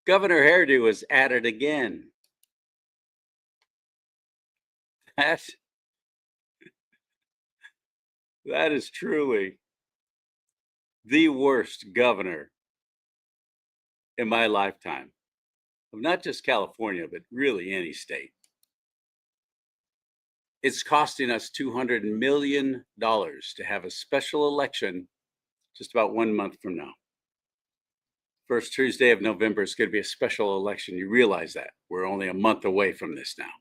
Governor Hairdo is at it again. That is truly the worst governor in my lifetime of not just California, but really any state. It's costing us $200 million to have a special election just about 1 month from now. First Tuesday of November is going to be a special election. You realize that. We're only a month away from this now.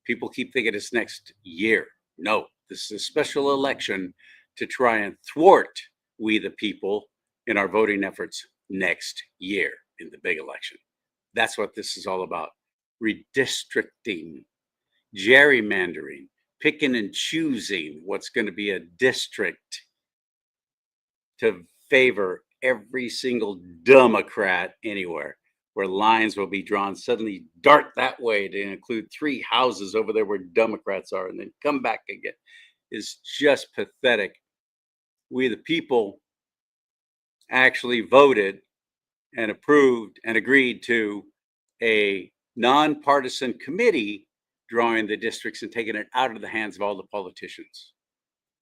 People keep thinking it's next year. No, this is a special election to try and thwart we the people in our voting efforts next year in the big election. That's what this is all about. Redistricting, gerrymandering, picking and choosing what's going to be a district to favor every single Democrat anywhere, where lines will be drawn, suddenly dart that way to include 3 houses over there where Democrats are, and then come back again, is just pathetic. We, the people, actually voted and approved and agreed to a nonpartisan committee drawing the districts and taking it out of the hands of all the politicians.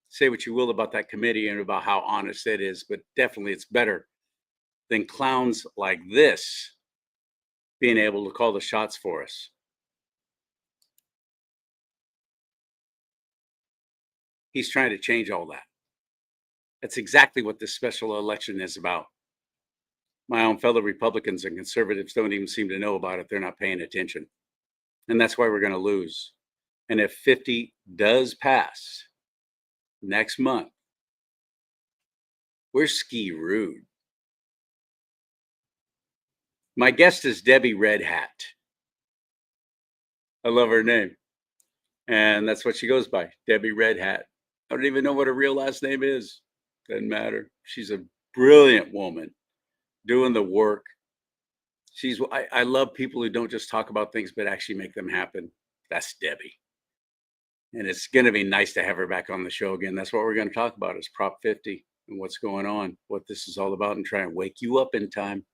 Say what you will about that committee and about how honest it is, but definitely it's better than clowns like this being able to call the shots for us. He's trying to change all that. That's exactly what this special election is about. My own fellow Republicans and conservatives don't even seem to know about it. They're not paying attention. And that's why we're going to lose. And if 50 does pass next month, we're ski-rood. My guest is Debbie Red Hat. I love her name. And that's what she goes by, Debbie Red Hat. I don't even know what her real last name is. Doesn't matter. She's a brilliant woman doing the work. I love people who don't just talk about things, but actually make them happen. That's Debbie. And it's going to be nice to have her back on the show again. That's what we're going to talk about is Prop 50 and what's going on, what this is all about, and try and wake you up in time.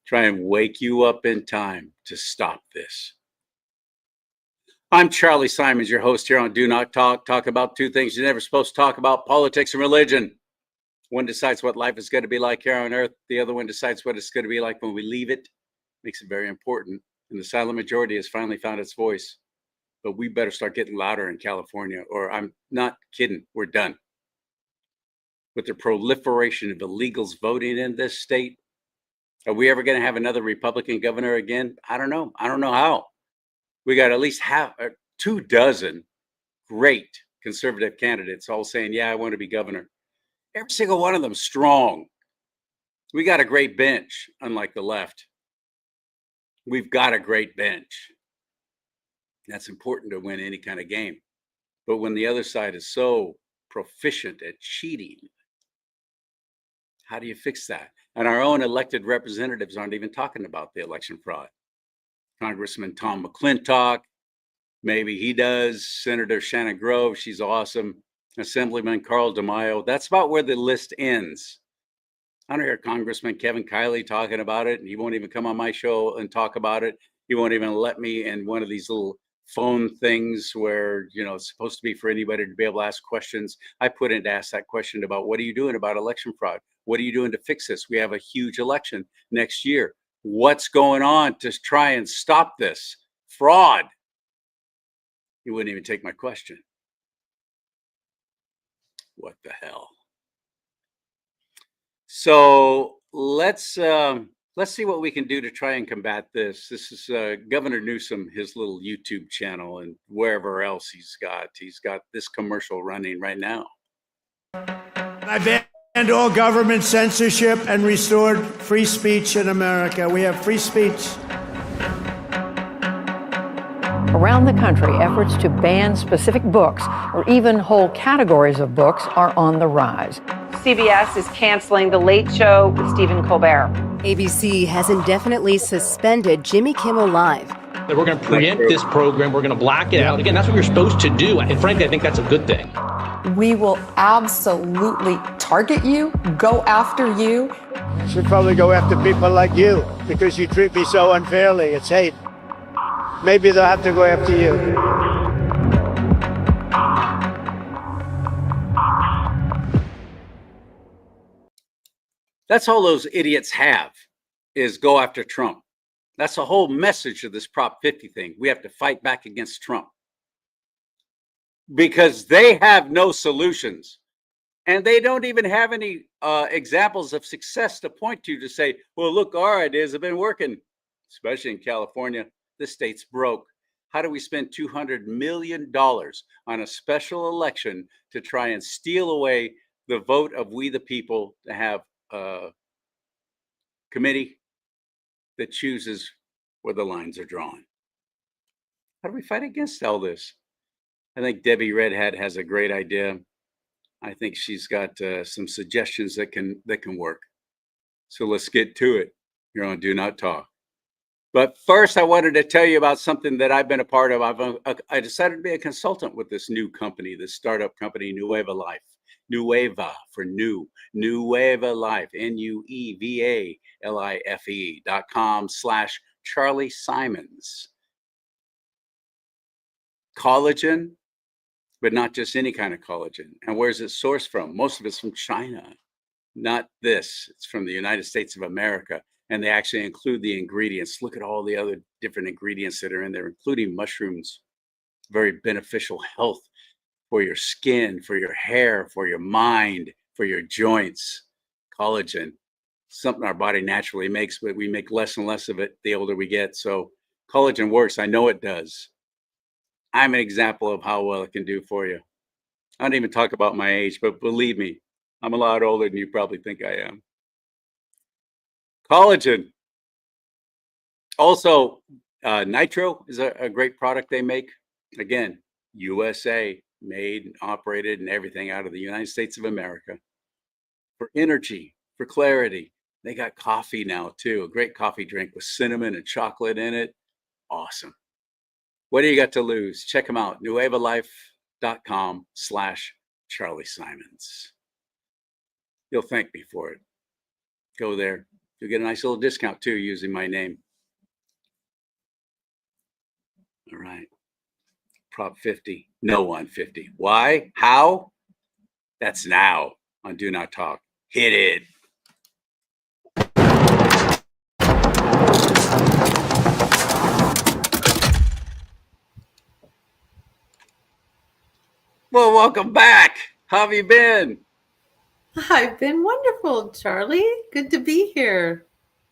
Try and wake you up in time to stop this. I'm Charlie Simons, your host here on Do Not Talk. Talk about 2 things you're never supposed to talk about: politics and religion. One decides what life is going to be like here on earth. The other one decides what it's going to be like when we leave it. Makes it very important. And the silent majority has finally found its voice. But we better start getting louder in California, or I'm not kidding. We're done. With the proliferation of illegals voting in this state, are we ever going to have another Republican governor again? I don't know. I don't know how. We got at least 24 great conservative candidates all saying, yeah, I want to be governor. Every single one of them strong. We got a great bench, unlike the left. We've got a great bench. That's important to win any kind of game. But when the other side is so proficient at cheating, how do you fix that? And our own elected representatives aren't even talking about the election fraud. Congressman Tom McClintock, maybe he does. Senator Shannon Grove, she's awesome. Assemblyman Carl DeMaio. That's about where the list ends. I don't hear Congressman Kevin Kiley talking about it, and he won't even come on my show and talk about it. He won't even let me in one of these little phone things where, it's supposed to be for anybody to be able to ask questions. I put in to ask that question about what are you doing about election fraud? What are you doing to fix this? We have a huge election next year. What's going on to try and stop this fraud? He wouldn't even take my question. What the hell? So let's see what we can do to try and combat this. This is Governor Newsom, his little YouTube channel, and wherever else he's got this commercial running right now. I banned all government censorship and restored free speech in America. We have free speech. Around the country, efforts to ban specific books or even whole categories of books are on the rise. CBS is canceling The Late Show with Stephen Colbert. ABC has indefinitely suspended Jimmy Kimmel Live. We're going to preempt this program. We're going to black it out. Again, that's what you're supposed to do. And frankly, I think that's a good thing. We will absolutely target you, go after you. Should probably go after people like you because you treat me so unfairly. It's hate. Maybe they'll have to go after you. That's all those idiots have, is go after Trump. That's the whole message of this Prop 50 thing. We have to fight back against Trump because they have no solutions. And they don't even have any examples of success to point to say, well, look, our ideas have been working, especially in California. The state's broke. How do we spend $200 million on a special election to try and steal away the vote of we the people to have a committee that chooses where the lines are drawn? How do we fight against all this? I think Debbie Red Hat has a great idea. I think she's got some suggestions that can work. So let's get to it. You're on Do Not Talk. But first, I wanted to tell you about something that I've been a part of. I decided to be a consultant with this new company, this startup company, Nueva Life. Nueva for new. Nueva Life, NUEVALIFE.com/Charlie Simons. Collagen, but not just any kind of collagen. And where's it sourced from? Most of it's from China. Not this. It's from the United States of America. And they actually include the ingredients. Look at all the other different ingredients that are in there, including mushrooms. Very beneficial health for your skin, for your hair, for your mind, for your joints. Collagen, something our body naturally makes, but we make less and less of it the older we get. So collagen works. I know it does. I'm an example of how well it can do for you. I don't even talk about my age, but believe me, I'm a lot older than you probably think I am. Collagen. Also, Nitro is a great product they make. Again, USA, made and operated and everything out of the United States of America. For energy, for clarity. They got coffee now too, a great coffee drink with cinnamon and chocolate in it. Awesome. What do you got to lose? Check them out. NuevaLife.com/Charlie Simons. You'll thank me for it. Go there. You'll get a nice little discount too using my name. All right. Prop 50. No on 50. Why? How? That's now on Do Not Talk. Hit it. Well, welcome back. How have you been? I've been wonderful, Charlie. Good to be here.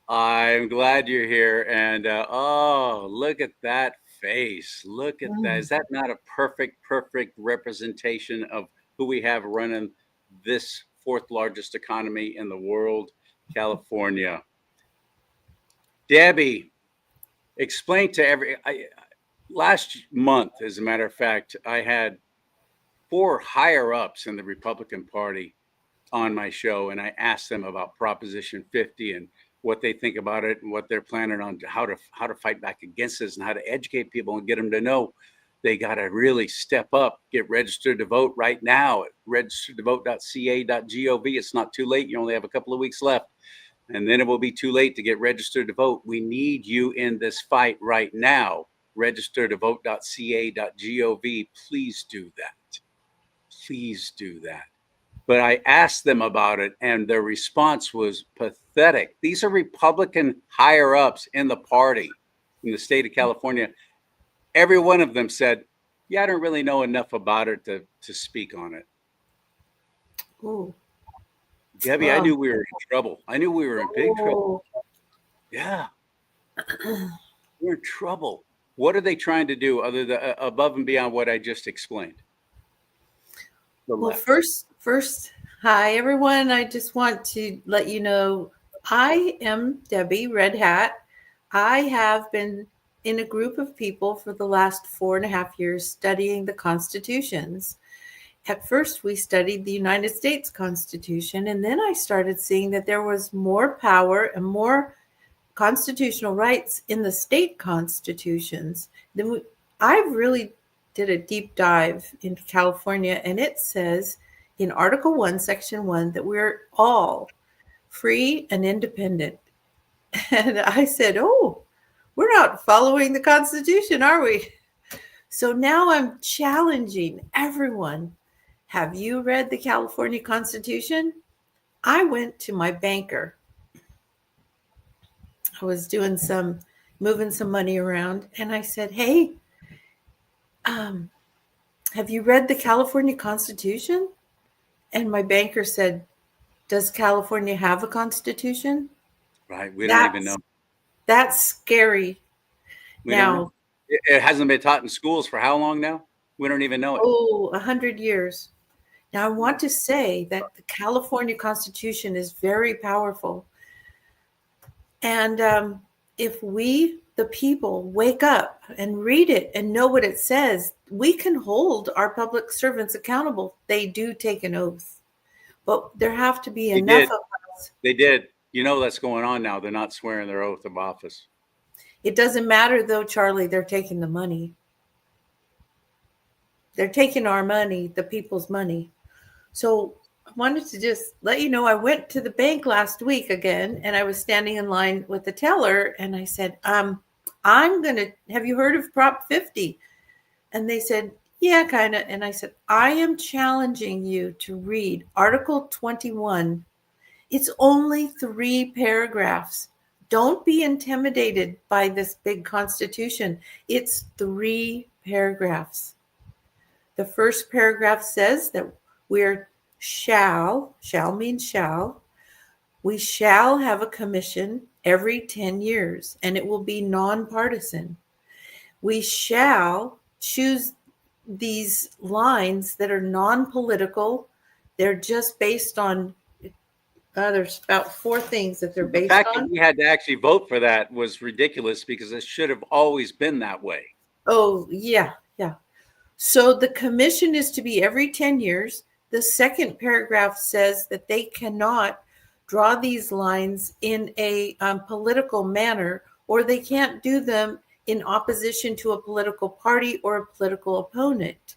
I'm glad you're here. And oh, look at that face. Look at that. Is that not a perfect representation of who we have running this fourth largest economy in the world, California? Debbie, explain to last month, as a matter of fact, I had 4 higher ups in the Republican Party on my show, and I asked them about Proposition 50 and what they think about it and what they're planning on, how to fight back against this and how to educate people and get them to know they got to really step up, get registered to vote right now at registeredtovote.ca.gov. It's not too late. You only have a couple of weeks left, and then it will be too late to get registered to vote. We need you in this fight right now. Registeredtovote.ca.gov. Please do that. Please do that. But I asked them about it, and their response was pathetic. These are Republican higher ups in the party in the state of California. Every one of them said, yeah, I don't really know enough about it to speak on it. Ooh. Debbie, Wow. I knew we were in trouble. I knew we were in big trouble. Yeah. We're in trouble. What are they trying to do other than above and beyond what I just explained? Well, first, hi everyone. I just want to let you know I am Debbie Red Hat. I have been in a group of people for the last 4.5 years studying the constitutions. At first, we studied the United States Constitution, and then I started seeing that there was more power and more constitutional rights in the state constitutions. I really did a deep dive into California, and it says in Article 1, Section 1, that we're all free and independent. And I said, oh, we're not following the Constitution, are we? So now I'm challenging everyone. Have you read the California Constitution? I went to my banker. I was moving some money around, and I said, hey, have you read the California Constitution? And my banker said, does California have a constitution? Right. We don't even know. That's scary. Now, it hasn't been taught in schools for how long now? We don't even know it. Oh, 100 years. Now, I want to say that the California Constitution is very powerful. And if we, the people, wake up and read it and know what it says, we can hold our public servants accountable. They do take an oath, but there have to be enough of us. They did. You know that's going on now. They're not swearing their oath of office. It doesn't matter, though, Charlie. They're taking the money. They're taking our money, the people's money. So I wanted to just let you know, I went to the bank last week again, and I was standing in line with the teller, and I said, have you heard of Prop 50? And they said, yeah, kind of. And I said, I am challenging you to read Article 21. It's only 3 paragraphs. Don't be intimidated by this big Constitution. It's 3 paragraphs. The first paragraph says that we're shall means shall. We shall have a commission every 10 years, and it will be nonpartisan. We shall choose these lines that are non-political. They're just based on, there's about 4 things that they're based on. The fact that we had to actually vote for that was ridiculous because it should have always been that way. Oh, yeah. So the commission is to be every 10 years. The second paragraph says that they cannot draw these lines in a political manner, or they can't do them in opposition to a political party or a political opponent.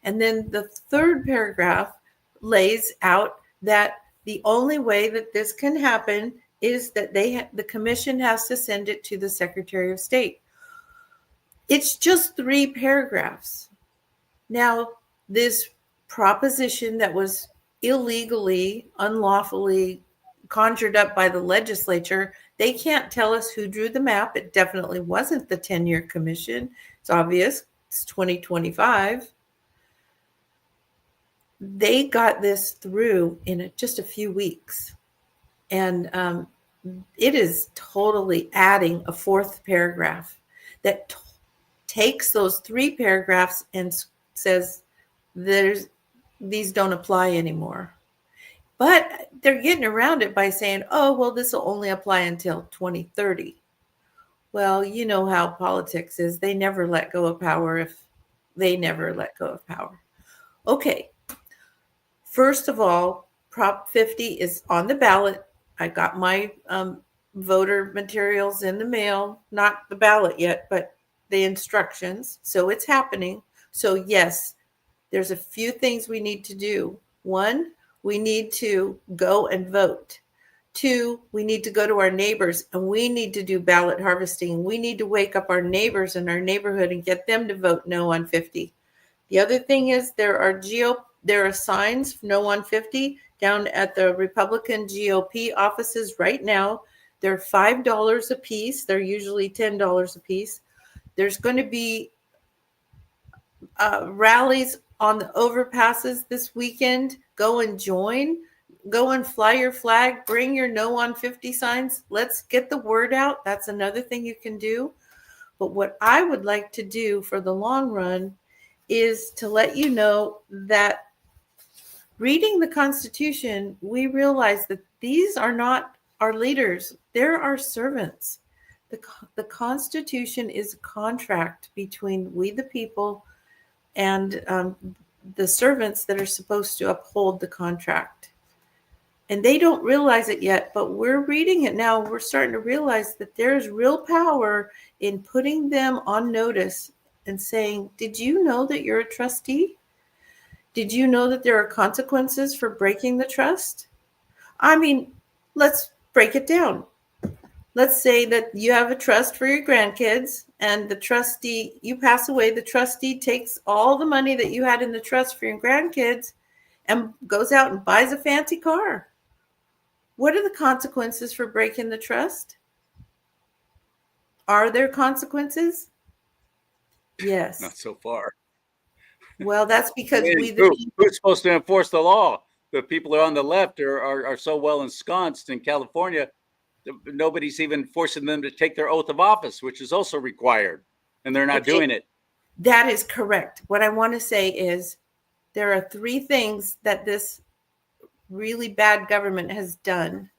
And then the third paragraph lays out that the only way that this can happen is that the commission has to send it to the Secretary of State. It's just 3 paragraphs. Now, this proposition that was illegally, unlawfully conjured up by the legislature, they can't tell us who drew the map. It definitely wasn't the 10-year commission. It's obvious. It's 2025. They got this through in just a few weeks. And it is totally adding a 4th paragraph that takes those 3 paragraphs and says these don't apply anymore. But they're getting around it by saying, oh, well, this will only apply until 2030. Well, you know how politics is. They never let go of power if they never let go of power. Okay. First of all, Prop 50 is on the ballot. I got my voter materials in the mail, not the ballot yet, but the instructions. So it's happening. So yes, there's a few things we need to do. 1, we need to go and vote. 2, we need to go to our neighbors and we need to do ballot harvesting. We need to wake up our neighbors in our neighborhood and get them to vote no on 50. The other thing is there are signs no on 50 down at the Republican GOP offices right now. They're $5 a piece. They're usually $10 a piece. There's going to be rallies on the overpasses this weekend. Go and join. Go and fly your flag. Bring your no on 50 signs. Let's get the word out. That's another thing you can do. But what I would like to do for the long run is to let you know that reading the Constitution, we realize that these are not our leaders. They're our servants. The Constitution is a contract between we the people and the servants that are supposed to uphold the contract. And they don't realize it yet, but we're reading it now. We're starting to realize that there's real power in putting them on notice and saying, did you know that you're a trustee? Did you know that there are consequences for breaking the trust? I mean, let's break it down. Let's say that you have a trust for your grandkids and the trustee, you pass away, the trustee takes all the money that you had in the trust for your grandkids and goes out and buys a fancy car. What are the consequences for breaking the trust? Are there consequences? Yes. Not so far. Well, that's because who's supposed to enforce the law? The people who are on the left are so well ensconced in California. Nobody's even forcing them to take their oath of office, which is also required, and they're not doing it. That is correct. What I want to say is there are 3 things that this really bad government has done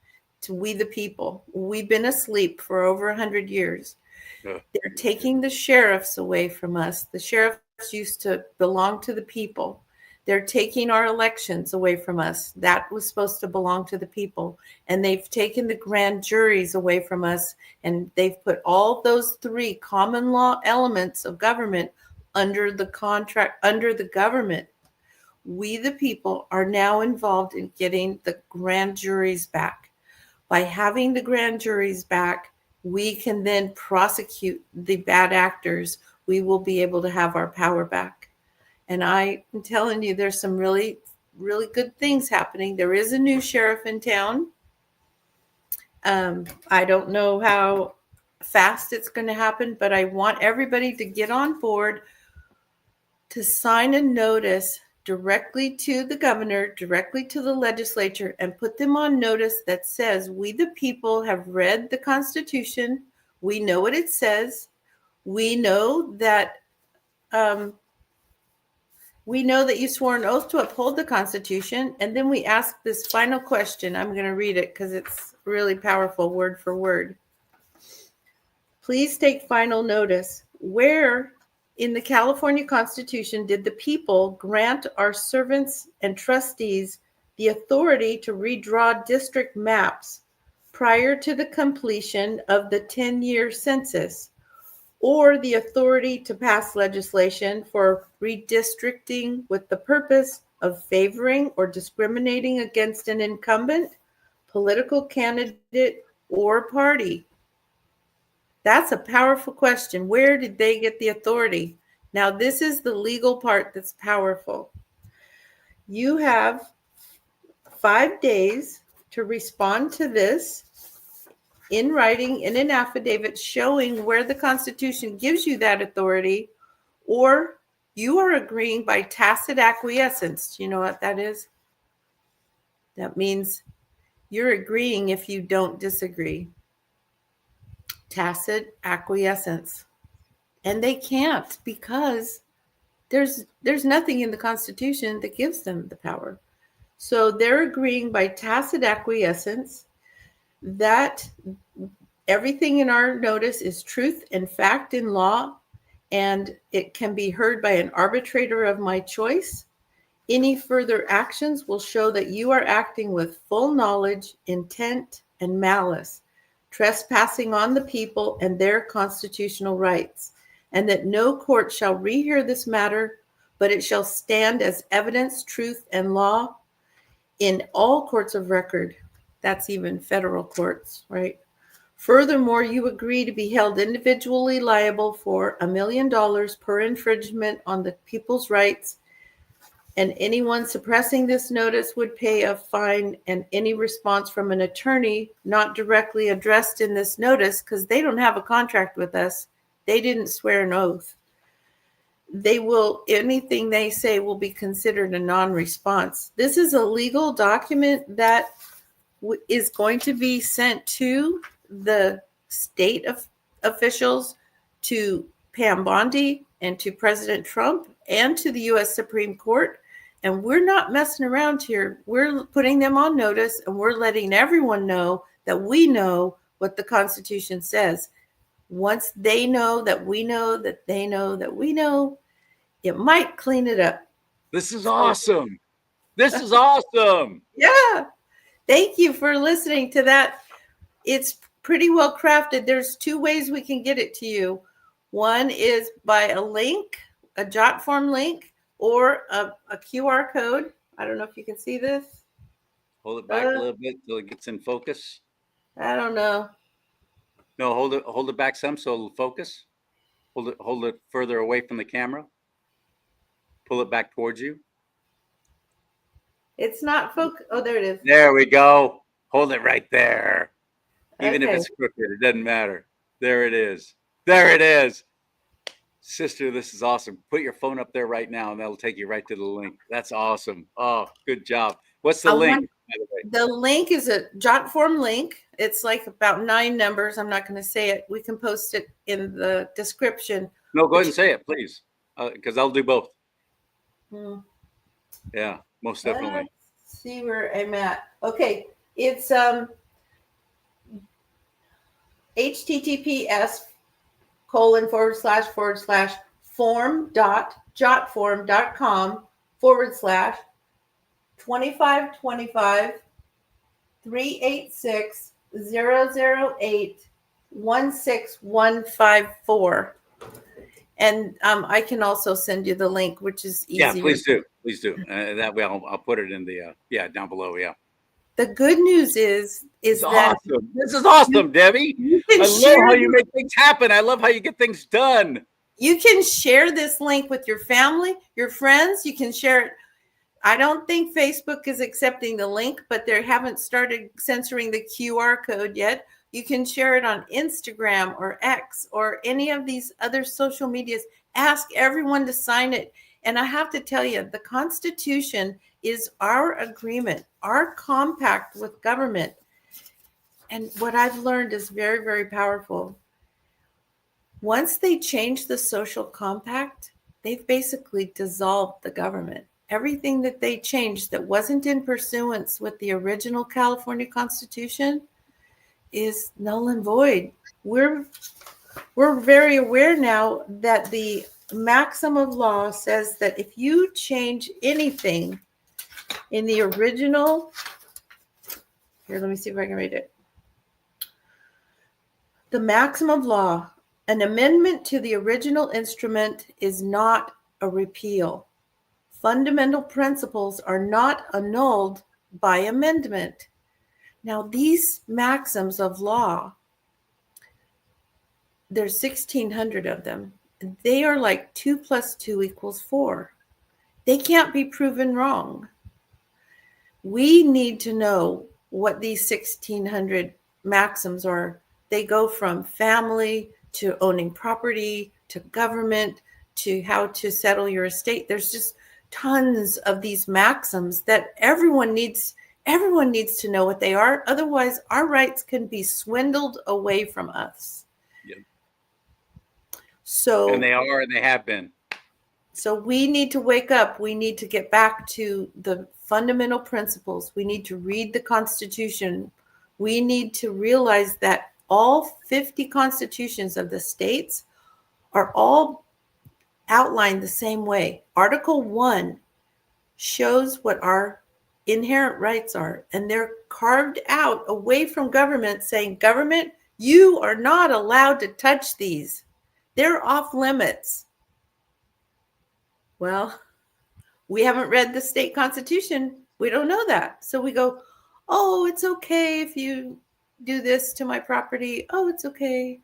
to we the people. We've been asleep for over 100 years. They're taking the sheriffs away from us. The sheriffs used to belong to the people. They're taking our elections away from us. That was supposed to belong to the people. And they've taken the grand juries away from us. And they've put all those 3 common law elements of government under the contract, under the government. We, the people, are now involved in getting the grand juries back. By having the grand juries back, we can then prosecute the bad actors. We will be able to have our power back. And I am telling you, there's some really, really good things happening. There is a new sheriff in town. I don't know how fast it's going to happen, but I want everybody to get on board to sign a notice directly to the governor, directly to the legislature, and put them on notice that says, we the people have read the Constitution. We know what it says. We know that you swore an oath to uphold the Constitution. And then we ask this final question. I'm going to read it because it's really powerful, word for word. Please take final notice. Where in the California Constitution did the people grant our servants and trustees the authority to redraw district maps prior to the completion of the 10-year census, or the authority to pass legislation for redistricting with the purpose of favoring or discriminating against an incumbent, political candidate, or party? That's a powerful question. Where did they get the authority? Now, this is the legal part that's powerful. You have 5 days to respond to this in writing, in an affidavit showing where the Constitution gives you that authority, or you are agreeing by tacit acquiescence. Do you know what that is? That means you're agreeing if you don't disagree. Tacit acquiescence. And they can't, because there's nothing in the Constitution that gives them the power. So they're agreeing by tacit acquiescence that everything in our notice is truth and fact in law, and it can be heard by an arbitrator of my choice. Any further actions will show that you are acting with full knowledge, intent, and malice, trespassing on the people and their constitutional rights, and that no court shall rehear this matter, but it shall stand as evidence, truth, and law in all courts of record. That's even federal courts, right? Furthermore, you agree to be held individually liable for $1 million per infringement on the people's rights, and anyone suppressing this notice would pay a fine, and any response from an attorney not directly addressed in this notice, because they don't have a contract with us, they didn't swear an oath, anything they say will be considered a non-response. This is a legal document that is going to be sent to the state officials, to Pam Bondi, and to President Trump, and to the U.S. Supreme Court. And we're not messing around here. We're putting them on notice, and we're letting everyone know that we know what the Constitution says. Once they know that we know that they know that we know, it might clean it up. This is awesome. This is awesome. Yeah. Thank you for listening to that. It's pretty well crafted. There's 2 ways we can get it to you. One is by a link, a JotForm link, or a QR code. I don't know if you can see this. Hold it back a little bit till it gets in focus. I don't know. No, hold it back some so it'll focus. Hold it further away from the camera. Pull it back towards you. It's not focus. Oh, there it is. There we go. Hold it right there. Even if Okay. it's crooked, it doesn't matter. There it is. There it is. Sister, this is awesome. Put your phone up there right now and that'll take you right to the link. That's awesome. Oh, good job. What's the link, by the way? The link is a JotForm link. It's like about 9 numbers. I'm not going to say it. We can post it in the description. No, go ahead and say it, please, because I'll do both. Hmm. Yeah, most definitely. Let's see where I'm at. Okay, it's form.jotform.com/2525-386-008-16154. And I can also send you the link, which is easier. Yeah, please do. Please do. That way I'll put it in the, down below. Yeah. The good news is that awesome. This is awesome, Debbie. I love how you make things happen. I love how you get things done. You can share this link with your family, your friends. You can share it. I don't think Facebook is accepting the link, but they haven't started censoring the QR code yet. You can share it on Instagram or X or any of these other social medias. Ask everyone to sign it. And I have to tell you, the Constitution is our agreement, our compact with government. And what I've learned is very, very powerful. Once they change the social compact, they've basically dissolved the government. Everything that they changed that wasn't in pursuance with the original California Constitution is null and void. We're very aware now that the maxim of law says that if you change anything in the original, here, let me see if I can read it. The maxim of law, an amendment to the original instrument is not a repeal. Fundamental principles are not annulled by amendment. Now, these maxims of law, there's 1,600 of them. They are like 2 + 2 = 4. They can't be proven wrong. We need to know what these 1,600 maxims are. They go from family to owning property to government to how to settle your estate. There's just tons of these maxims that everyone needs to know what they are. Otherwise, our rights can be swindled away from us. Yep. So, and they are, and they have been. So we need to wake up. We need to get back to the fundamental principles. We need to read the Constitution. We need to realize that all 50 constitutions of the states are all outlined the same way. Article 1 shows what our inherent rights are, and they're carved out away from government, saying, government, you are not allowed to touch these. They're off limits. Well, we haven't read the state constitution. We don't know that. So we go, oh, it's okay if you do this to my property. Oh, it's okay.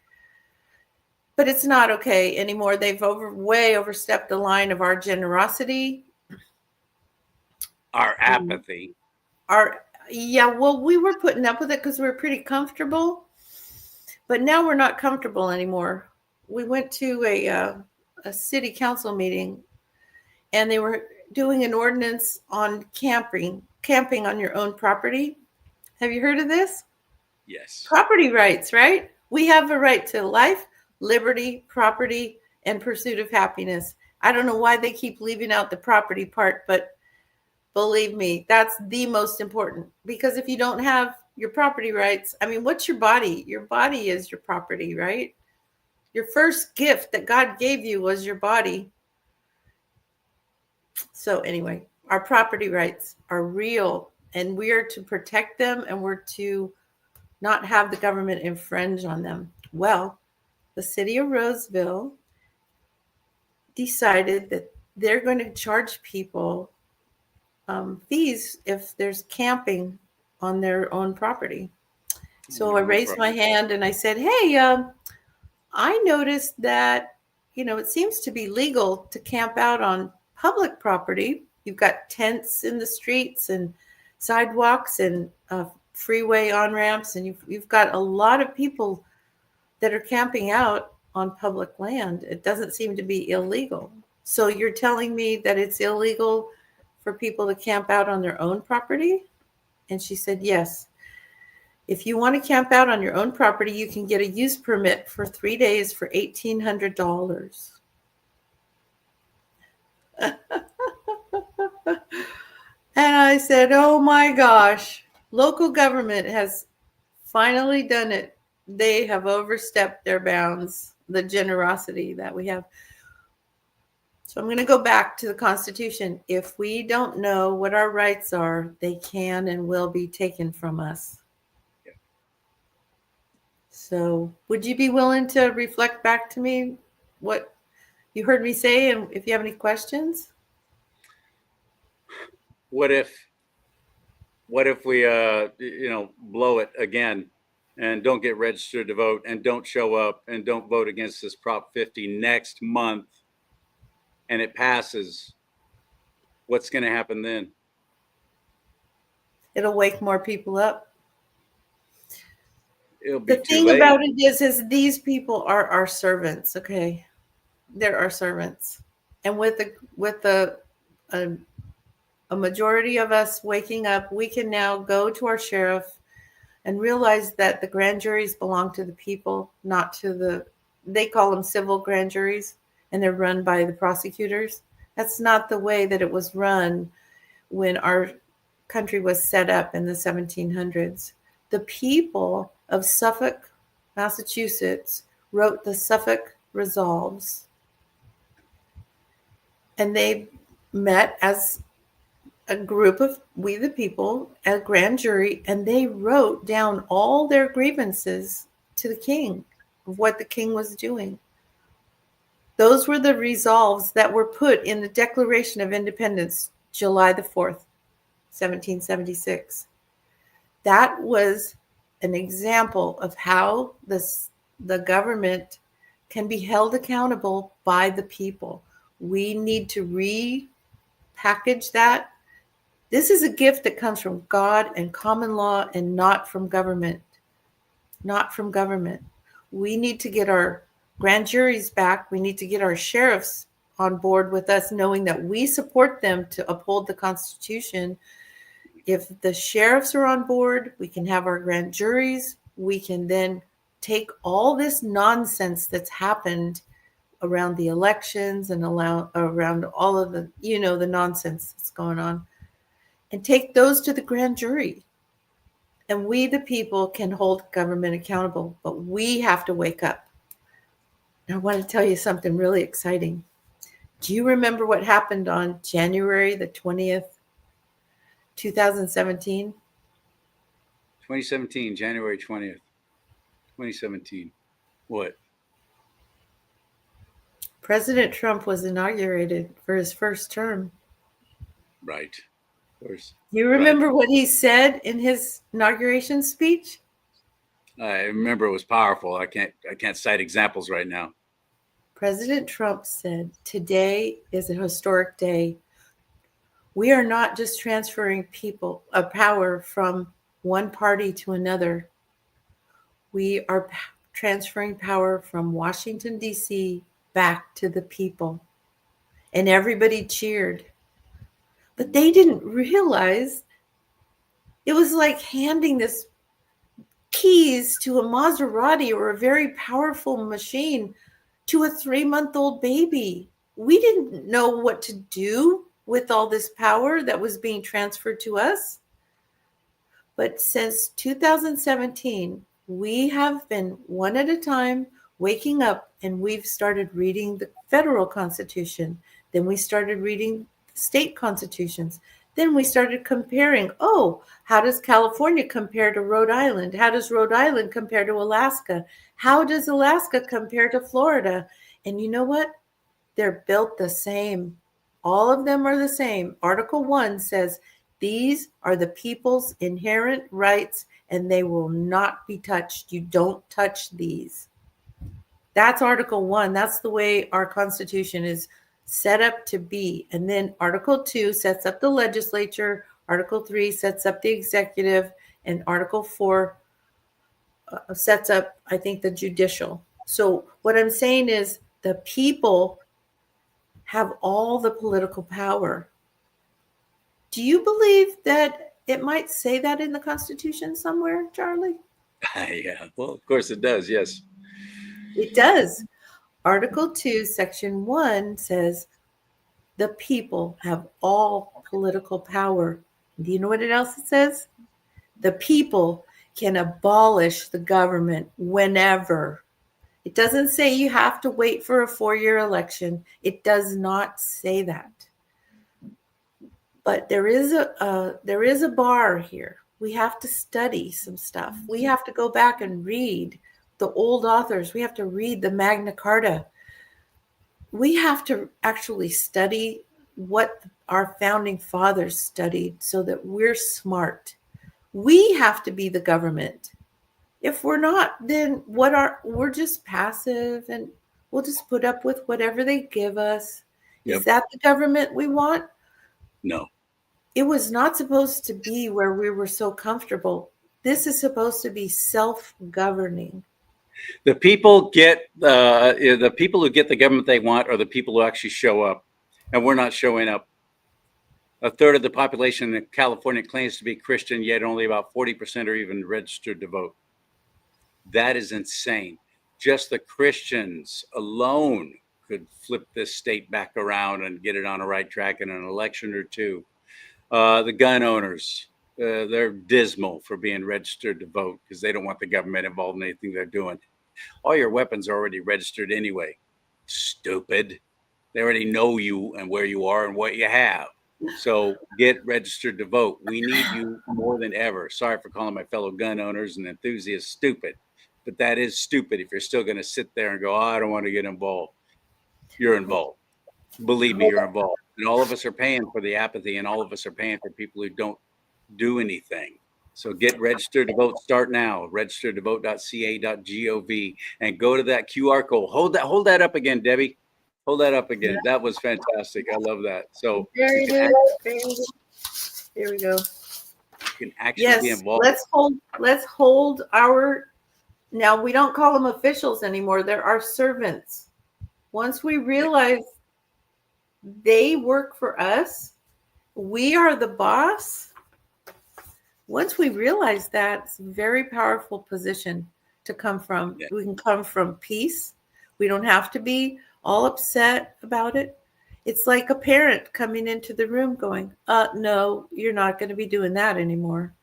But it's not okay anymore. They've way overstepped the line of our generosity. Our apathy. Well, we were putting up with it because we were pretty comfortable. But now we're not comfortable anymore. We went to a city council meeting, and they were doing an ordinance on camping on your own property. Have you heard of this? Yes. Property rights, right? We have a right to life, liberty, property, and pursuit of happiness. I don't know why they keep leaving out the property part, but believe me, that's the most important. Because if you don't have your property rights, I mean, what's your body? Your body is your property, right? Your first gift that God gave you was your body. So anyway, our property rights are real, and we are to protect them, and we're to not have the government infringe on them. Well, the city of Roseville decided that they're going to charge people fees if there's camping on their own property. So I raised my hand and I said, hey, I noticed that, it seems to be legal to camp out on public property. You've got tents in the streets and sidewalks and freeway on-ramps, and you've got a lot of people that are camping out on public land. It doesn't seem to be illegal. So you're telling me that it's illegal for people to camp out on their own property? And she said, yes. If you want to camp out on your own property, you can get a use permit for 3 days for $1,800. And I said, oh my gosh, local government has finally done it. They have overstepped their bounds, the generosity that we have. So I'm going to go back to the Constitution. If we don't know what our rights are, they can and will be taken from us. So would you be willing to reflect back to me what you heard me say, and if you have any questions? What if we blow it again and don't get registered to vote and don't show up and don't vote against this Prop 50 next month and it passes? What's going to happen then? It'll wake more people up. It'll be the thing about it is these people are our servants. Okay, they're our servants, and with a majority of us waking up, we can now go to our sheriff and realize that the grand juries belong to the people, not to they call them civil grand juries, and they're run by the prosecutors. That's not the way that it was run when our country was set up in the 1700s. The people of Suffolk, Massachusetts, wrote the Suffolk Resolves, and they met as a group of we the people, a grand jury, and they wrote down all their grievances to the king of what the king was doing. Those were the resolves that were put in the Declaration of Independence, July the 4th, 1776. That was an example of how the government can be held accountable by the people. We need to repackage that. This is a gift that comes from God and common law and not from government. Not from government. We need to get our grand juries back. We need to get our sheriffs on board with us, knowing that we support them to uphold the Constitution. If the sheriffs are on board, we can have our grand juries. We can then take all this nonsense that's happened around the elections and around all of the, the nonsense that's going on, and take those to the grand jury. And we, the people, can hold government accountable, but we have to wake up. And I want to tell you something really exciting. Do you remember what happened on January the 20th, 2017? 2017, January 20th, 2017. What? President Trump was inaugurated for his first term. Right. Of course. You remember what he said in his inauguration speech? I remember it was powerful. I can't cite examples right now. President Trump said, "Today is a historic day. We are not just transferring power from one party to another. We are transferring power from Washington, D.C. back to the people." And everybody cheered. But they didn't realize it was like handing this keys to a Maserati or a very powerful machine to a 3-month-old baby. We didn't know what to do with all this power that was being transferred to us. But since 2017, we have been one at a time waking up, and we've started reading the federal Constitution. Then we started reading state constitutions. Then we started comparing, how does California compare to Rhode Island? How does Rhode Island compare to Alaska? How does Alaska compare to Florida? And you know what? They're built the same. All of them are the same. Article 1 says, these are the people's inherent rights and they will not be touched. You don't touch these. That's Article 1. That's the way our Constitution is set up to be. And then Article 2 sets up the legislature. Article 3 sets up the executive. And Article 4 sets up, I think, the judicial. So what I'm saying is the people have all the political power. Do you believe that it might say that in the Constitution somewhere, Charlie? Yeah, well, of course it does. Yes. It does. Article 2, Section 1 says the people have all political power. Do you know what else it says? The people can abolish the government whenever. It doesn't say you have to wait for a 4-year election. It does not say that. But there is a bar here. We have to study some stuff. We have to go back and read the old authors. We have to read the Magna Carta. We have to actually study what our founding fathers studied so that we're smart. We have to be the government. If we're not, then we're just passive and we'll just put up with whatever they give us. Yep. Is that the government we want? No. It was not supposed to be where we were so comfortable. This is supposed to be self-governing. The people get the people who get the government they want are the people who actually show up, and we're not showing up. A third of the population in California claims to be Christian, yet only about 40% are even registered to vote. That is insane. Just the Christians alone could flip this state back around and get it on a right track in an election or two. The gun owners, they're dismal for being registered to vote because they don't want the government involved in anything they're doing. All your weapons are already registered anyway. Stupid. They already know you and where you are and what you have. So get registered to vote. We need you more than ever. Sorry for calling my fellow gun owners and enthusiasts stupid, but that is stupid if you're still going to sit there and go, oh, I don't want to get involved. You're involved. Believe me, you're involved. And all of us are paying for the apathy, and all of us are paying for people who don't do anything. So get registered to vote. Start now. registeredtovote.ca.gov and go to that QR code. Hold that up again, Debbie. Hold that up again. That was fantastic. I love that. So there it is. There we go. You can actually be involved. Let's hold our. Now we don't call them officials anymore. They're our servants. Once we realize they work for us, we are the boss. Once we realize that, it's a very powerful position to come from. Yeah. We can come from peace. We don't have to be all upset about it. It's like a parent coming into the room going, no, you're not going to be doing that anymore.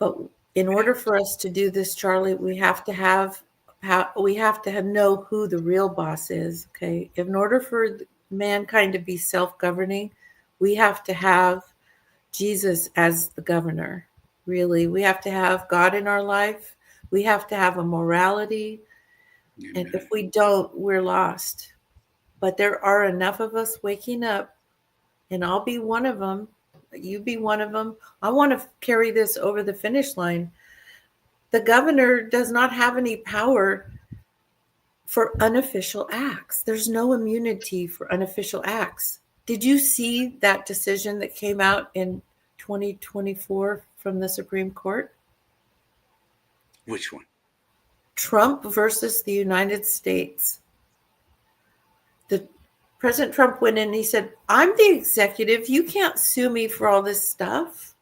But in order for us to do this, Charlie, we have to know who the real boss is. Okay. In order for mankind to be self-governing, we have to have Jesus as the governor. Really, we have to have God in our life. We have to have a morality. And if we don't, we're lost. But there are enough of us waking up, and I'll be one of them. You be one of them. I want to carry this over the finish line. The governor does not have any power for unofficial acts. There's no immunity for unofficial acts. Did you see that decision that came out in 2024 from the Supreme Court? Which one? Trump versus the United States. President Trump went in and he said, I'm the executive. You can't sue me for all this stuff.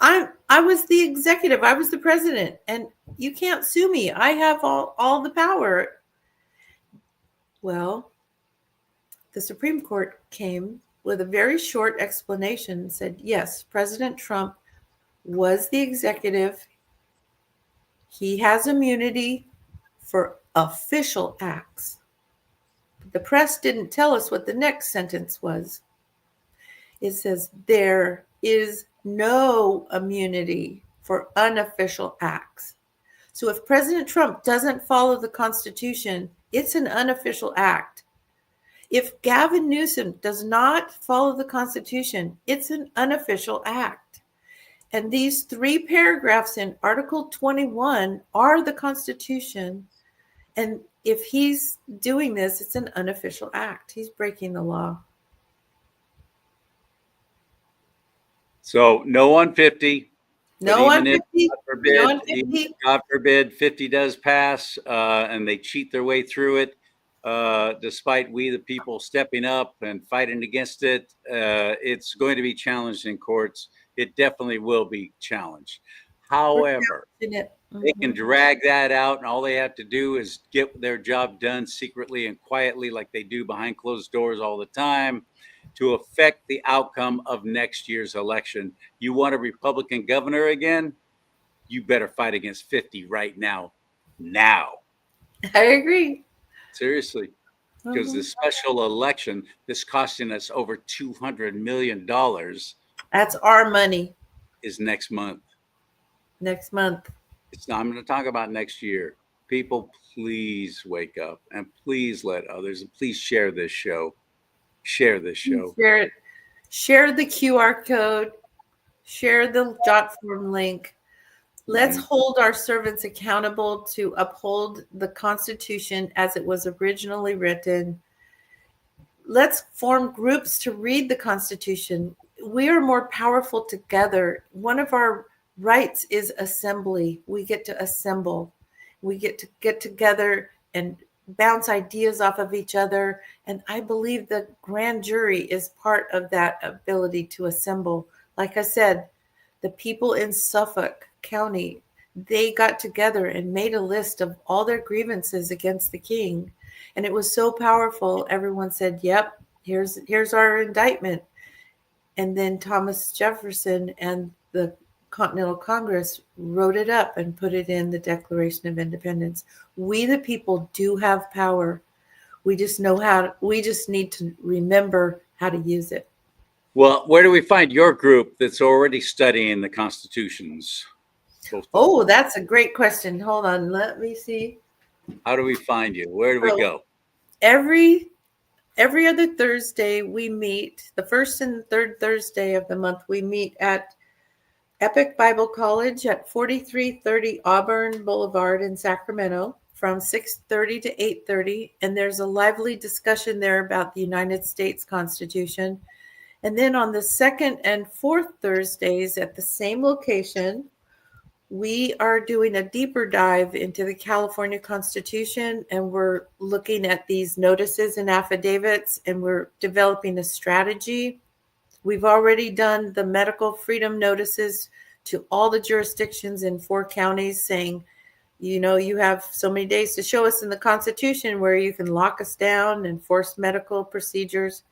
I was the executive. I was the president. And you can't sue me. I have all the power. Well, the Supreme Court came with a very short explanation and said, yes, President Trump was the executive. He has immunity for official acts. The press didn't tell us what the next sentence was. It says there is no immunity for unofficial acts. So if President Trump doesn't follow the Constitution, it's an unofficial act. If Gavin Newsom does not follow the Constitution, it's an unofficial act. And these 3 paragraphs in Article 21 are the Constitution. And if he's doing this, it's an unofficial act. He's breaking the law. So no on 50. No on Even 50. God forbid, No on 50. God forbid 50 does pass and they cheat their way through it, despite we, the people, stepping up and fighting against it, it's going to be challenged in courts. It definitely will be challenged. However, they can drag that out, and all they have to do is get their job done secretly and quietly, like they do behind closed doors all the time, to affect the outcome of next year's election. You want a Republican governor again? You better fight against 50 right now. Now. I agree. Seriously. Because the special election that's costing us over $200 million. That's our money. Is next month. Next month. It's not, I'm going to talk about next year. People, please wake up and please let others, and please share this show. Share this show. Share it. Share the QR code. Share the jot form link. Let's hold our servants accountable to uphold the Constitution as it was originally written. Let's form groups to read the Constitution. We are more powerful together. One of our rights is assembly. We get to assemble. We get to get together and bounce ideas off of each other. And I believe the grand jury is part of that ability to assemble. Like I said, the people in Suffolk County, they got together and made a list of all their grievances against the king. And it was so powerful. Everyone said, yep, here's our indictment. And then Thomas Jefferson and the Continental Congress wrote it up and put it in the Declaration of Independence. We, the people, do have power. We just need to remember how to use it. Well, where do we find your group that's already studying the constitutions? Oh, that's a great question. Hold on. Let me see. How do we find you? Where do we go? Every other Thursday we meet. The first and third Thursday of the month we meet at Epic Bible College at 4330 Auburn Boulevard in Sacramento from 6:30 to 8:30. And there's a lively discussion there about the United States Constitution. And then on the second and fourth Thursdays at the same location, we are doing a deeper dive into the California Constitution, and we're looking at these notices and affidavits, and we're developing a strategy. We've already done the medical freedom notices to all the jurisdictions in 4 counties saying, you have so many days to show us in the Constitution where you can lock us down and force medical procedures.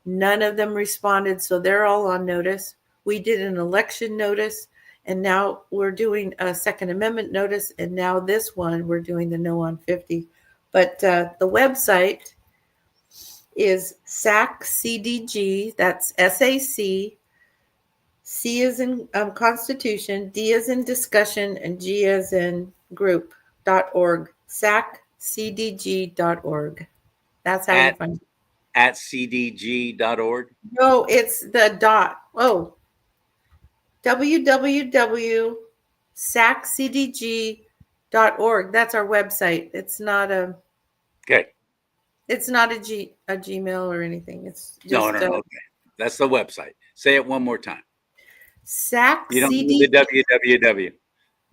None of them responded, so they're all on notice. We did an election notice, and now we're doing a Second Amendment notice, and now this one, we're doing the No on 50. But the website is SACCDG, that's SAC, C as in Constitution, D as in discussion, and G as in group.org, SACCDG.org. That's how you find it. At cdg.org? No, it's the dot. Oh, www.saccdg.org. That's our website. It's not a. Okay. It's not a Gmail or anything. It's just No. Okay. That's the website. Say it one more time. You don't need the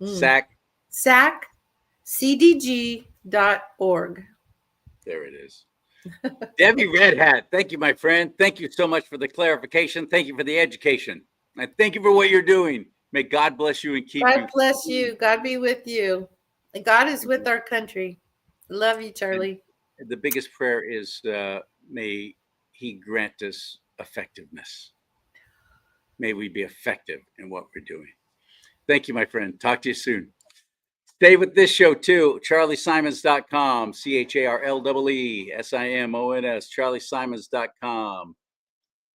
www. saccdg.org. There it is. Debbie Red Hat, thank you, my friend. Thank you so much for the clarification. Thank you for the education. And thank you for what you're doing. May God bless you and keep you. God bless you. God be with you. And God is with our country. Love you, Charlie. And the biggest prayer is may he grant us effectiveness. May we be effective in what we're doing. Thank you, my friend. Talk to you soon. Stay with this show too. CharlieSimons.com, CharlieSimons, CharlieSimons.com.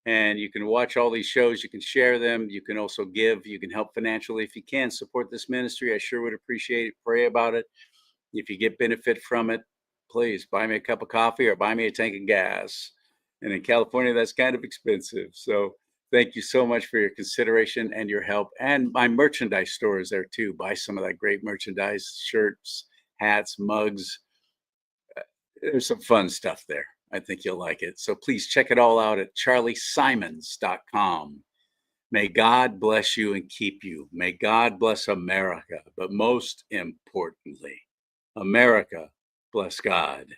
And you can watch all these shows. You can share them. You can also give. You can help financially if you can. Support this ministry. I sure would appreciate it. Pray about it. If you get benefit from it, please buy me a cup of coffee or buy me a tank of gas. And in California, that's kind of expensive. So thank you so much for your consideration and your help. And my merchandise store is there too. Buy some of that great merchandise, shirts, hats, mugs. There's some fun stuff there. I think you'll like it. So please check it all out at charliesimons.com. May God bless you and keep you. May God bless America. But most importantly, America bless God.